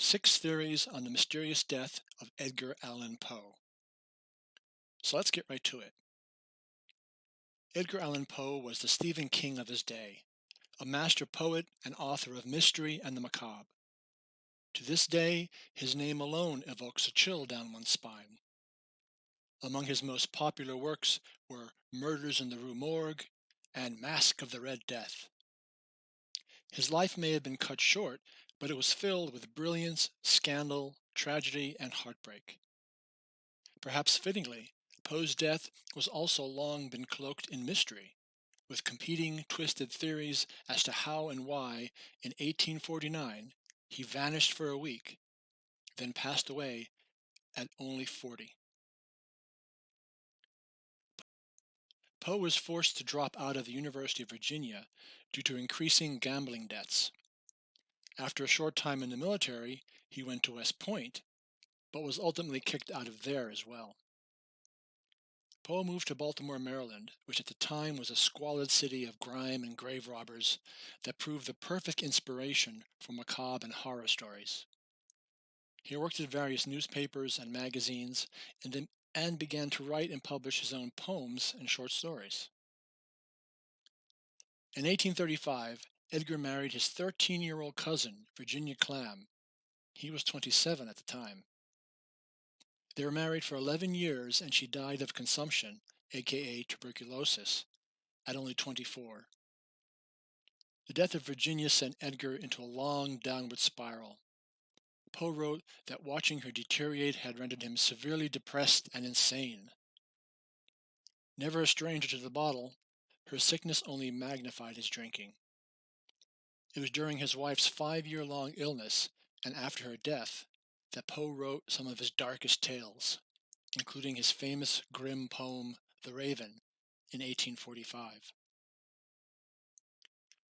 Six Theories on the Mysterious Death of Edgar Allan Poe. So let's get right to it. Edgar Allan Poe was the Stephen King of his day, a master poet and author of mystery and the macabre. To this day, his name alone evokes a chill down one's spine. Among his most popular works were Murders in the Rue Morgue and Masque of the Red Death. His life may have been cut short, but it was filled with brilliance, scandal, tragedy, and heartbreak. Perhaps fittingly, Poe's death was also long been cloaked in mystery, with competing, twisted theories as to how and why, in 1849, he vanished for a week, then passed away at only 40. Poe was forced to drop out of the University of Virginia due to increasing gambling debts. After a short time in the military, he went to West Point, but was ultimately kicked out of there as well. Poe moved to Baltimore, Maryland, which at the time was a squalid city of grime and grave robbers that proved the perfect inspiration for macabre and horror stories. He worked at various newspapers and magazines and began to write and publish his own poems and short stories. In 1835, Edgar married his 13-year-old cousin, Virginia Clamb. He was 27 at the time. They were married for 11 years and she died of consumption, aka tuberculosis, at only 24. The death of Virginia sent Edgar into a long downward spiral. Poe wrote that watching her deteriorate had rendered him severely depressed and insane. Never a stranger to the bottle, her sickness only magnified his drinking. It was during his wife's 5-year-long illness and after her death that Poe wrote some of his darkest tales, including his famous grim poem, The Raven, in 1845.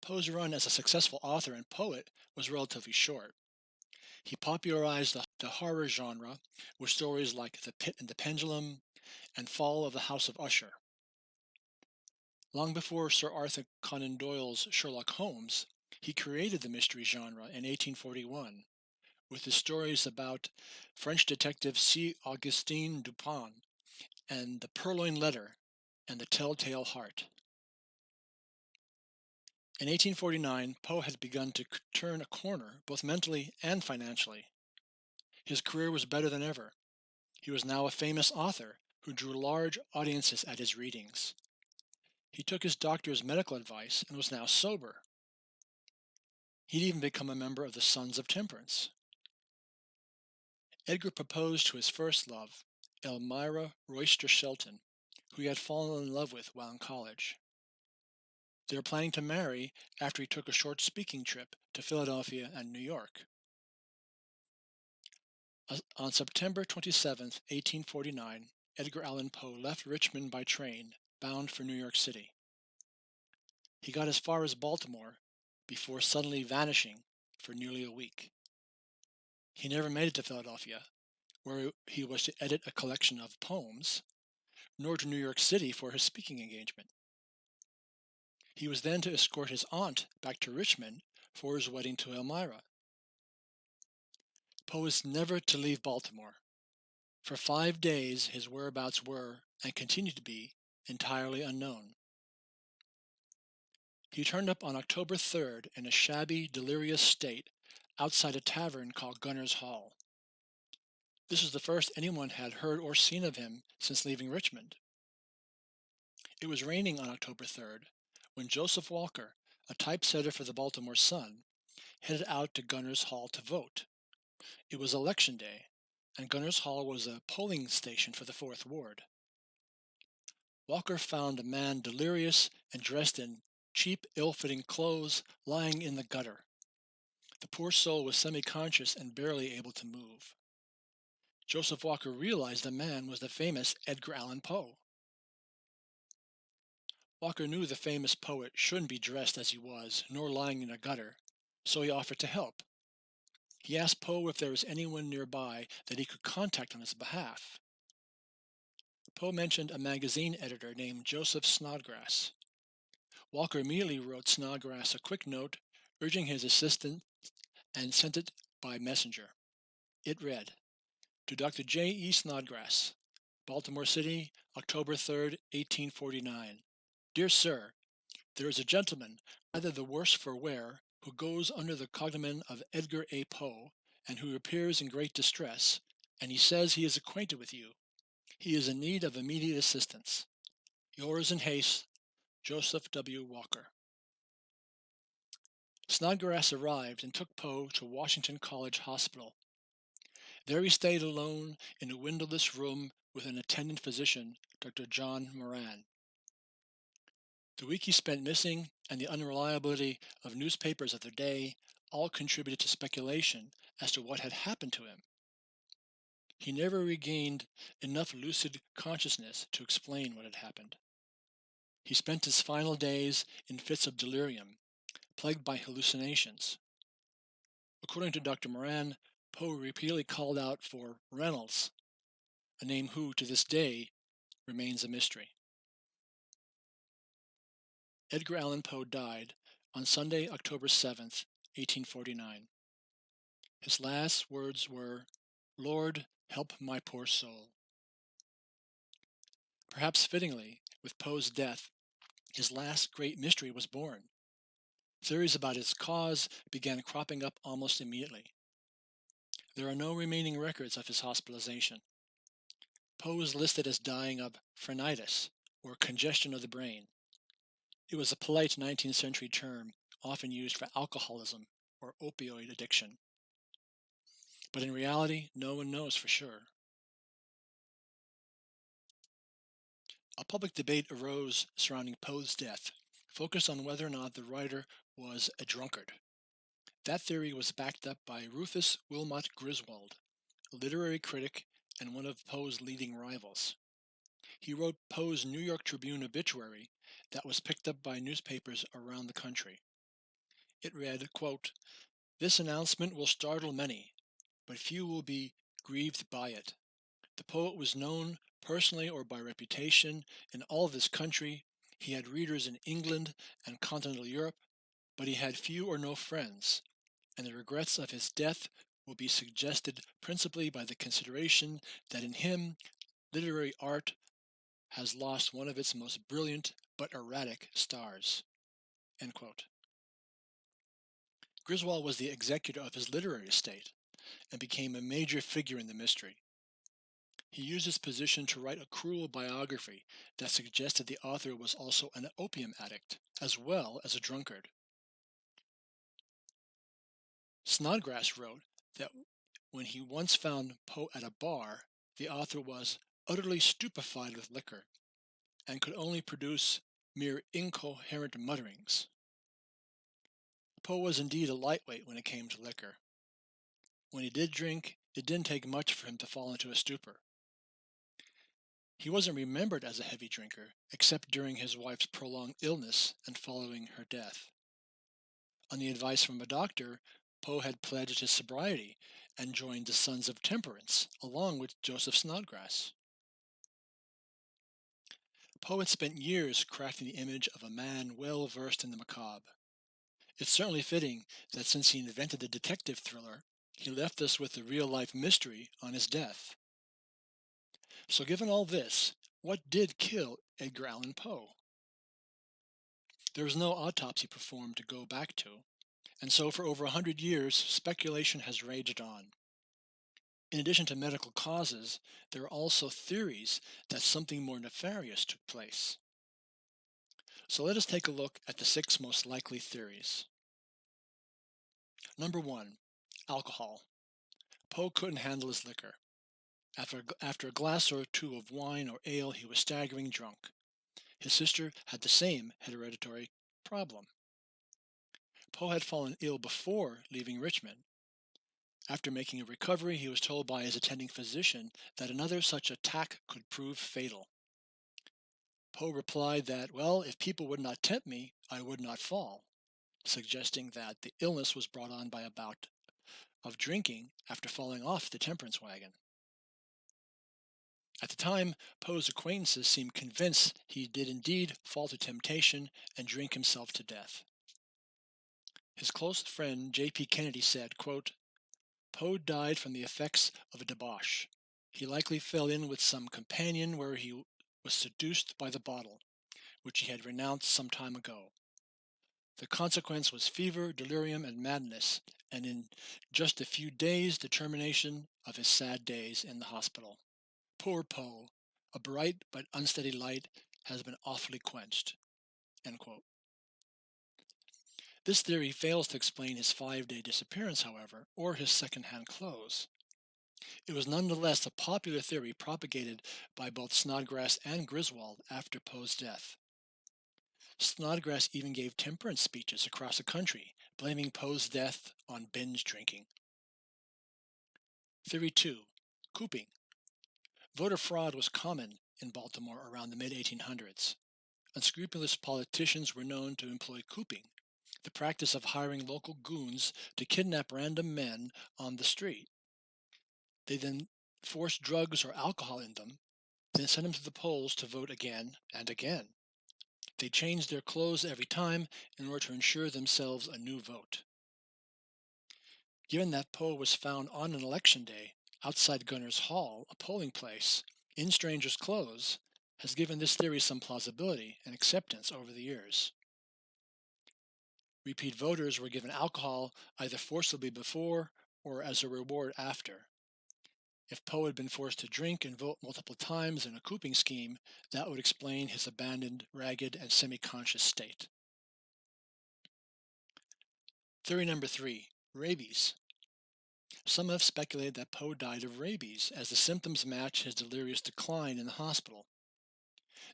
Poe's run as a successful author and poet was relatively short. He popularized the horror genre with stories like The Pit and the Pendulum and Fall of the House of Usher. Long before Sir Arthur Conan Doyle's Sherlock Holmes, he created the mystery genre in 1841 with his stories about French detective C. Augustin Dupin and The Purloined Letter and The Telltale Heart. In 1849, Poe had begun to turn a corner both mentally and financially. His career was better than ever. He was now a famous author who drew large audiences at his readings. He took his doctor's medical advice and was now sober. He'd even become a member of the Sons of Temperance. Edgar proposed to his first love, Elmira Shelton, who he had fallen in love with while in college. They were planning to marry after he took a short speaking trip to Philadelphia and New York. On September 27, 1849, Edgar Allan Poe left Richmond by train, bound for New York City. He got as far as Baltimore before suddenly vanishing for nearly a week. He never made it to Philadelphia, where he was to edit a collection of poems, nor to New York City for his speaking engagement. He was then to escort his aunt back to Richmond for his wedding to Elmira. Poe was never to leave Baltimore. For 5 days his whereabouts were, and continue to be, entirely unknown. He turned up on October 3rd in a shabby, delirious state outside a tavern called Gunner's Hall. This was the first anyone had heard or seen of him since leaving Richmond. It was raining on October 3rd when Joseph Walker, a typesetter for the Baltimore Sun, headed out to Gunner's Hall to vote. It was election day, and Gunner's Hall was a polling station for the 4th Ward. Walker found a man delirious and dressed in cheap, ill-fitting clothes lying in the gutter. The poor soul was semi-conscious and barely able to move. Joseph Walker realized the man was the famous Edgar Allan Poe. Walker knew the famous poet shouldn't be dressed as he was, nor lying in a gutter, so he offered to help. He asked Poe if there was anyone nearby that he could contact on his behalf. Poe mentioned a magazine editor named Joseph Snodgrass. Walker immediately wrote Snodgrass a quick note urging his assistance and sent it by messenger. It read, to Dr. J. E. Snodgrass, Baltimore City, October 3rd, 1849. Dear Sir, there is a gentleman, either the worse for wear, who goes under the cognomen of Edgar A. Poe, and who appears in great distress, and he says he is acquainted with you. He is in need of immediate assistance. Yours in haste, Joseph W. Walker. Snodgrass arrived and took Poe to Washington College Hospital. There he stayed alone in a windowless room with an attendant physician, Dr. John Moran. The week he spent missing and the unreliability of newspapers of the day all contributed to speculation as to what had happened to him. He never regained enough lucid consciousness to explain what had happened. He spent his final days in fits of delirium, plagued by hallucinations. According to Dr. Moran, Poe repeatedly called out for Reynolds, a name who, to this day, remains a mystery. Edgar Allan Poe died on Sunday, October 7th, 1849. His last words were, "Lord, help my poor soul." Perhaps fittingly, with Poe's death, his last great mystery was born. Theories about its cause began cropping up almost immediately. There are no remaining records of his hospitalization. Poe was listed as dying of phrenitis, or congestion of the brain. It was a polite 19th century term often used for alcoholism or opioid addiction. But in reality, no one knows for sure. A public debate arose surrounding Poe's death, focused on whether or not the writer was a drunkard. That theory was backed up by Rufus Wilmot Griswold, a literary critic and one of Poe's leading rivals. He wrote Poe's New York Tribune obituary that was picked up by newspapers around the country. It read, quote, "This announcement will startle many, but few will be grieved by it. The poet was known, personally or by reputation, in all of this country. He had readers in England and continental Europe, but he had few or no friends, and the regrets of his death will be suggested principally by the consideration that in him literary art has lost one of its most brilliant but erratic stars." End quote. Griswold was the executor of his literary estate and became a major figure in the mystery. He used his position to write a cruel biography that suggested the author was also an opium addict, as well as a drunkard. Snodgrass wrote that when he once found Poe at a bar, the author was utterly stupefied with liquor, and could only produce mere incoherent mutterings. Poe was indeed a lightweight when it came to liquor. When he did drink, it didn't take much for him to fall into a stupor. He wasn't remembered as a heavy drinker, except during his wife's prolonged illness and following her death. On the advice from a doctor, Poe had pledged his sobriety and joined the Sons of Temperance, along with Joseph Snodgrass. Poe had spent years crafting the image of a man well versed in the macabre. It's certainly fitting that since he invented the detective thriller, he left us with the real-life mystery on his death. So given all this, what did kill Edgar Allan Poe? There was no autopsy performed to go back to, and so for over 100 years, speculation has raged on. In addition to medical causes, there are also theories that something more nefarious took place. So let us take a look at the 6 most likely theories. Number 1. Alcohol. Poe couldn't handle his liquor. After a glass or 2 of wine or ale, he was staggering drunk. His sister had the same hereditary problem. Poe had fallen ill before leaving Richmond. After making a recovery, he was told by his attending physician that another such attack could prove fatal. Poe replied that, well, if people would not tempt me, I would not fall, suggesting that the illness was brought on by a bout of drinking after falling off the temperance wagon. At the time, Poe's acquaintances seemed convinced he did indeed fall to temptation and drink himself to death. His close friend J.P. Kennedy said, quote, Poe died from the effects of a debauch. He likely fell in with some companion where he was seduced by the bottle, which he had renounced some time ago. The consequence was fever, delirium, and madness, and in just a few days the termination of his sad days in the hospital. Poor Poe, a bright but unsteady light, has been awfully quenched. End quote. This theory fails to explain his 5-day disappearance, however, or his second-hand clothes. It was nonetheless a popular theory propagated by both Snodgrass and Griswold after Poe's death. Snodgrass even gave temperance speeches across the country, blaming Poe's death on binge drinking. Theory 2. Cooping. Voter fraud was common in Baltimore around the mid-1800s. Unscrupulous politicians were known to employ cooping, the practice of hiring local goons to kidnap random men on the street. They then forced drugs or alcohol in them, then sent them to the polls to vote again and again. They changed their clothes every time in order to ensure themselves a new vote. Given that Poe was found on an election day outside Gunners Hall, a polling place, in strangers' clothes, has given this theory some plausibility and acceptance over the years. Repeat voters were given alcohol either forcibly before or as a reward after. If Poe had been forced to drink and vote multiple times in a cooping scheme, that would explain his abandoned, ragged, and semi-conscious state. Theory number 3. Rabies. Some have speculated that Poe died of rabies, as the symptoms match his delirious decline in the hospital.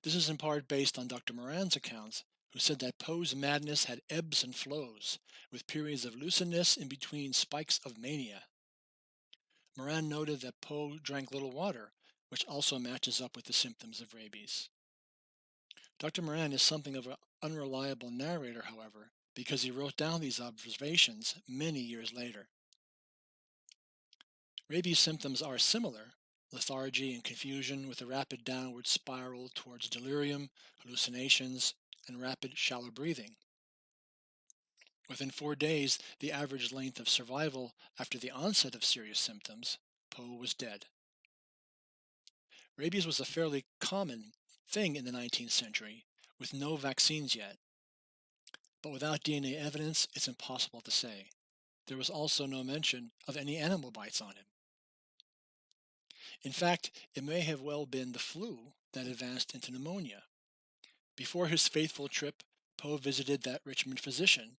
This is in part based on Dr. Moran's accounts, who said that Poe's madness had ebbs and flows, with periods of lucidness in between spikes of mania. Moran noted that Poe drank little water, which also matches up with the symptoms of rabies. Dr. Moran is something of an unreliable narrator, however, because he wrote down these observations many years later. Rabies symptoms are similar: lethargy and confusion with a rapid downward spiral towards delirium, hallucinations, and rapid shallow breathing. Within 4 days, the average length of survival after the onset of serious symptoms, Poe was dead. Rabies was a fairly common thing in the 19th century, with no vaccines yet. But without DNA evidence, it's impossible to say. There was also no mention of any animal bites on him. In fact, it may have well been the flu that advanced into pneumonia. Before his fateful trip, Poe visited that Richmond physician,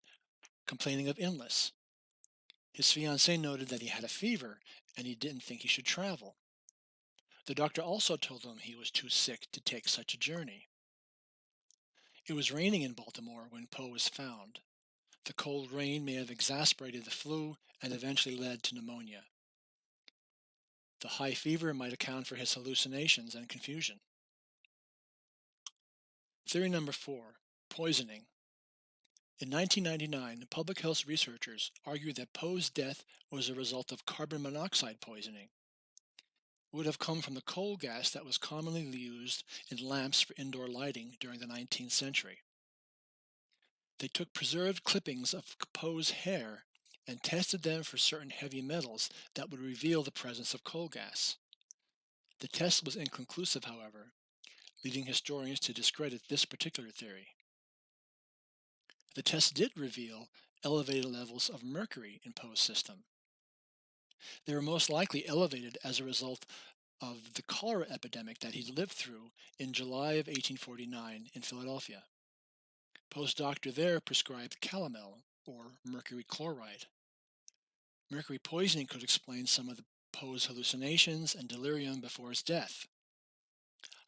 complaining of illness. His fiancée noted that he had a fever and he didn't think he should travel. The doctor also told him he was too sick to take such a journey. It was raining in Baltimore when Poe was found. The cold rain may have exacerbated the flu and eventually led to pneumonia. The high fever might account for his hallucinations and confusion. Theory number 4. Poisoning. In 1999, public health researchers argued that Poe's death was a result of carbon monoxide poisoning. It would have come from the coal gas that was commonly used in lamps for indoor lighting during the 19th century. They took preserved clippings of Poe's hair and tested them for certain heavy metals that would reveal the presence of coal gas. The test was inconclusive, however, leading historians to discredit this particular theory. The test did reveal elevated levels of mercury in Poe's system. They were most likely elevated as a result of the cholera epidemic that he lived through in July of 1849 in Philadelphia. Poe's doctor there prescribed calomel, or mercury chloride. Mercury poisoning could explain some of Poe's hallucinations and delirium before his death.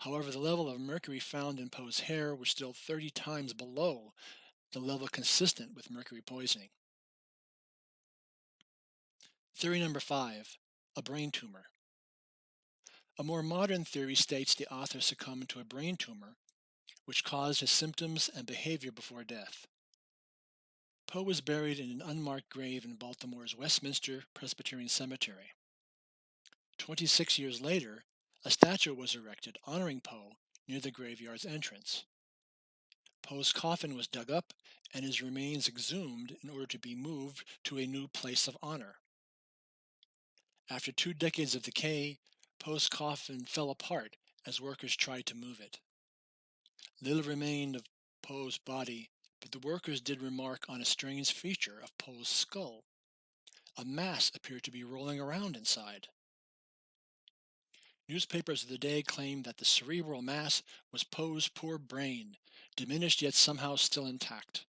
However, the level of mercury found in Poe's hair was still 30 times below the level consistent with mercury poisoning. Theory number 5. A brain tumor. A more modern theory states the author succumbed to a brain tumor, which caused his symptoms and behavior before death. Poe was buried in an unmarked grave in Baltimore's Westminster Presbyterian Cemetery. 26 years later, a statue was erected honoring Poe near the graveyard's entrance. Poe's coffin was dug up and his remains exhumed in order to be moved to a new place of honor. After 2 decades of decay, Poe's coffin fell apart as workers tried to move it. Little remained of Poe's body, but the workers did remark on a strange feature of Poe's skull. A mass appeared to be rolling around inside. Newspapers of the day claimed that the cerebral mass was Poe's poor brain, diminished yet somehow still intact.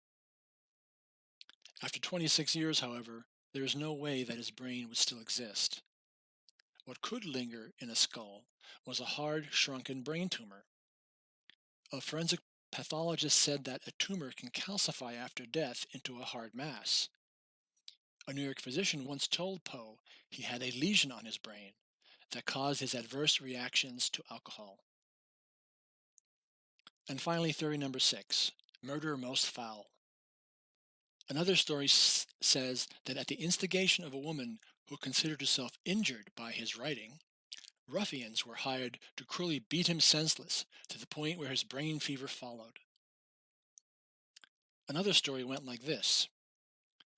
After 26 years, however, there is no way that his brain would still exist. What could linger in a skull was a hard, shrunken brain tumor. A forensic pathologist said that a tumor can calcify after death into a hard mass. A New York physician once told Poe he had a lesion on his brain that caused his adverse reactions to alcohol. And finally, theory number 6, murder most foul. Another story says that at the instigation of a woman who considered herself injured by his writing, ruffians were hired to cruelly beat him senseless to the point where his brain fever followed. Another story went like this.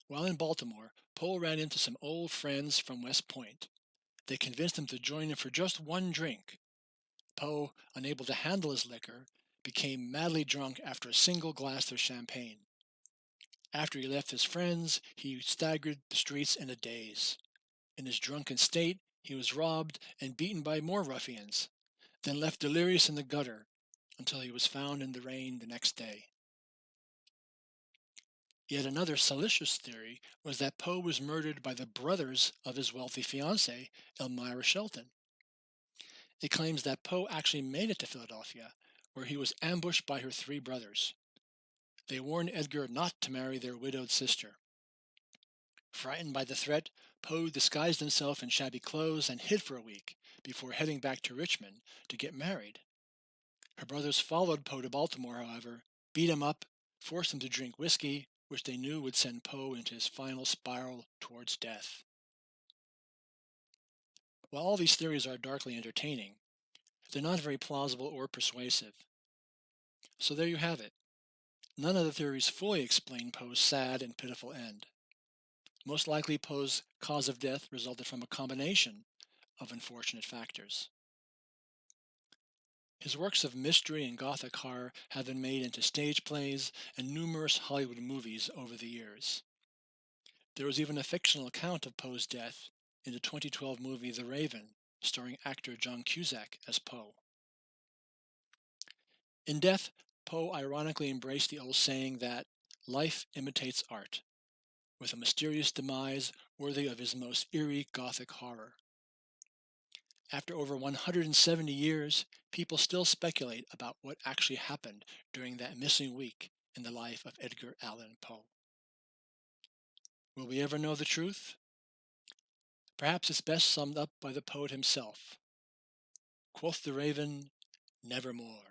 While in Baltimore, Poe ran into some old friends from West Point. They convinced him to join him for just one drink. Poe, unable to handle his liquor, became madly drunk after a single glass of champagne. After he left his friends, he staggered the streets in a daze. In his drunken state, he was robbed and beaten by more ruffians, then left delirious in the gutter until he was found in the rain the next day. Yet another salacious theory was that Poe was murdered by the brothers of his wealthy fiancée, Elmira Shelton. It claims that Poe actually made it to Philadelphia, where he was ambushed by her 3 brothers. They warned Edgar not to marry their widowed sister. Frightened by the threat, Poe disguised himself in shabby clothes and hid for a week before heading back to Richmond to get married. Her brothers followed Poe to Baltimore, however, beat him up, forced him to drink whiskey, which they knew would send Poe into his final spiral towards death. While all these theories are darkly entertaining, they're not very plausible or persuasive. So there you have it. None of the theories fully explain Poe's sad and pitiful end. Most likely, Poe's cause of death resulted from a combination of unfortunate factors. His works of mystery and gothic horror have been made into stage plays and numerous Hollywood movies over the years. There was even a fictional account of Poe's death in the 2012 movie The Raven, starring actor John Cusack as Poe. In death, Poe ironically embraced the old saying that life imitates art, with a mysterious demise worthy of his most eerie gothic horror. After over 170 years, people still speculate about what actually happened during that missing week in the life of Edgar Allan Poe. Will we ever know the truth? Perhaps it's best summed up by the poet himself. Quoth the raven, nevermore.